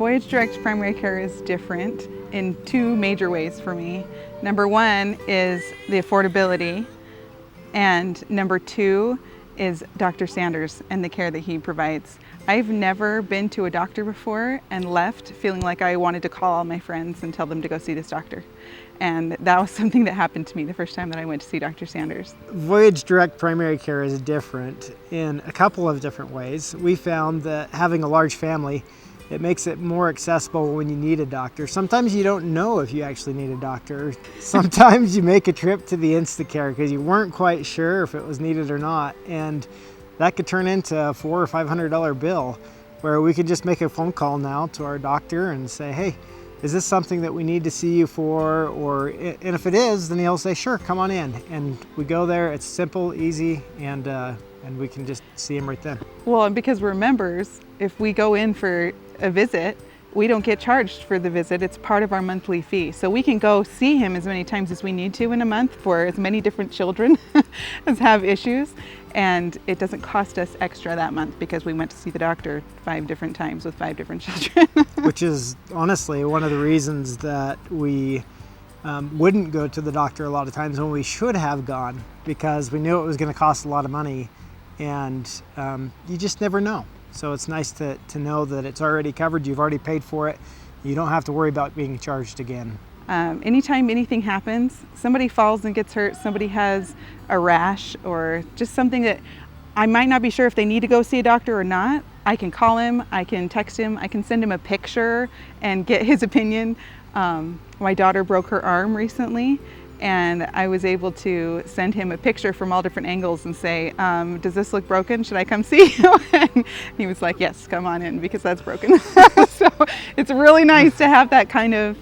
Voyage Direct Primary Care is different in two major ways for me. Number one is the affordability, and number two is Dr. Sanders and the care that he provides. I've never been to a doctor before and left feeling like I wanted to call all my friends and tell them to go see this doctor. And that was something that happened to me the first time that I went to see Dr. Sanders. Voyage Direct Primary Care is different in a couple of different ways. We found that having a large family, it makes it more accessible when you need a doctor. Sometimes you don't know if you actually need a doctor. Sometimes you make a trip to the Instacare because you weren't quite sure if it was needed or not. And that could turn into a $400 or $500 bill, where we could just make a phone call now to our doctor and say, hey, is this something that we need to see you for? And if it is, then he'll say, sure, come on in. And we go there, it's simple, easy, and we can just see him right then. Well, and because we're members, if we go in for a visit, we don't get charged for the visit. It's part of our monthly fee. So we can go see him as many times as we need to in a month for as many different children as have issues. And it doesn't cost us extra that month because we went to see the doctor 5 different times with 5 different children. Which is honestly one of the reasons that we wouldn't go to the doctor a lot of times when we should have gone, because we knew it was going to cost a lot of money, and you just never know. So it's nice to know that it's already covered, you've already paid for it, you don't have to worry about being charged again. Anytime anything happens, somebody falls and gets hurt, somebody has a rash or just something that I might not be sure if they need to go see a doctor or not, I can call him, I can text him, I can send him a picture and get his opinion. My daughter broke her arm recently, and I was able to send him a picture from all different angles and say, does this look broken? Should I come see you? And he was like, yes, come on in because that's broken. So it's really nice to have that kind of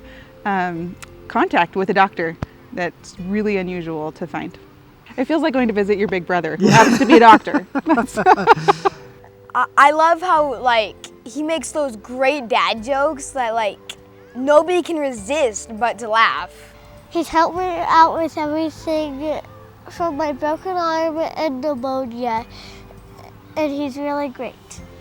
contact with a doctor. That's really unusual to find. It feels like going to visit your big brother who happens to be a doctor. I love how he makes those great dad jokes that nobody can resist but to laugh. He's helped me out with everything from my broken arm and pneumonia, and he's really great.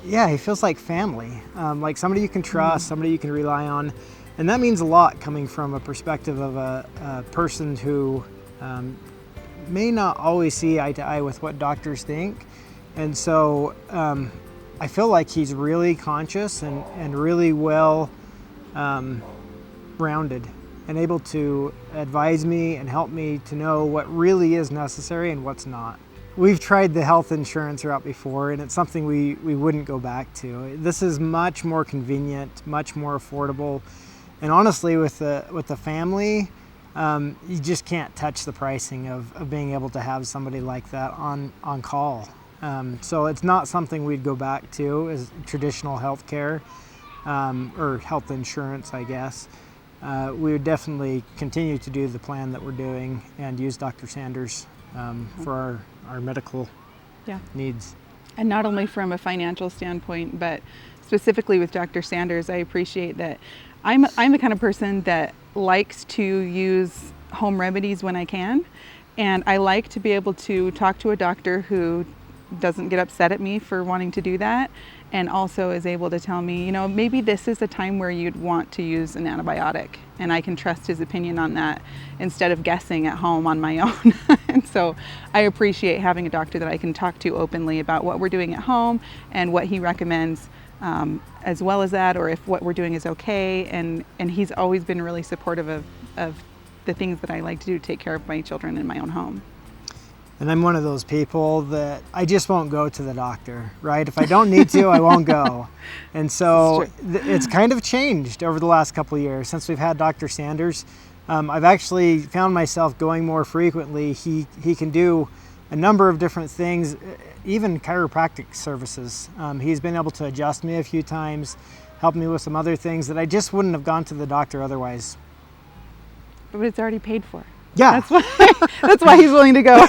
Yeah, he feels like family, like somebody you can trust, somebody you can rely on. And that means a lot coming from a perspective of a person who may not always see eye to eye with what doctors think. And so I feel like he's really conscious and really well rounded and able to advise me and help me to know what really is necessary and what's not. We've tried the health insurance route before, and it's something we wouldn't go back to. This is much more convenient, much more affordable. And honestly, with the family, you just can't touch the pricing of being able to have somebody like that on call. So it's not something we'd go back to as traditional health care or health insurance, I guess. We would definitely continue to do the plan that we're doing and use Dr. Sanders for our medical needs. And not only from a financial standpoint, but specifically with Dr. Sanders, I appreciate that I'm the kind of person that likes to use home remedies when I can, and I like to be able to talk to a doctor who doesn't get upset at me for wanting to do that, and also is able to tell me, maybe this is a time where you'd want to use an antibiotic, and I can trust his opinion on that instead of guessing at home on my own. And so I appreciate having a doctor that I can talk to openly about what we're doing at home and what he recommends, as well as that, or if what we're doing is okay. And he's always been really supportive of the things that I like to do to take care of my children in my own home. And I'm one of those people that I just won't go to the doctor, right? If I don't need to, I won't go. And so it's kind of changed over the last couple of years since we've had Dr. Sanders. I've actually found myself going more frequently. He can do a number of different things, even chiropractic services. He's been able to adjust me a few times, help me with some other things that I just wouldn't have gone to the doctor otherwise. But it's already paid for. Yeah. That's why he's willing to go.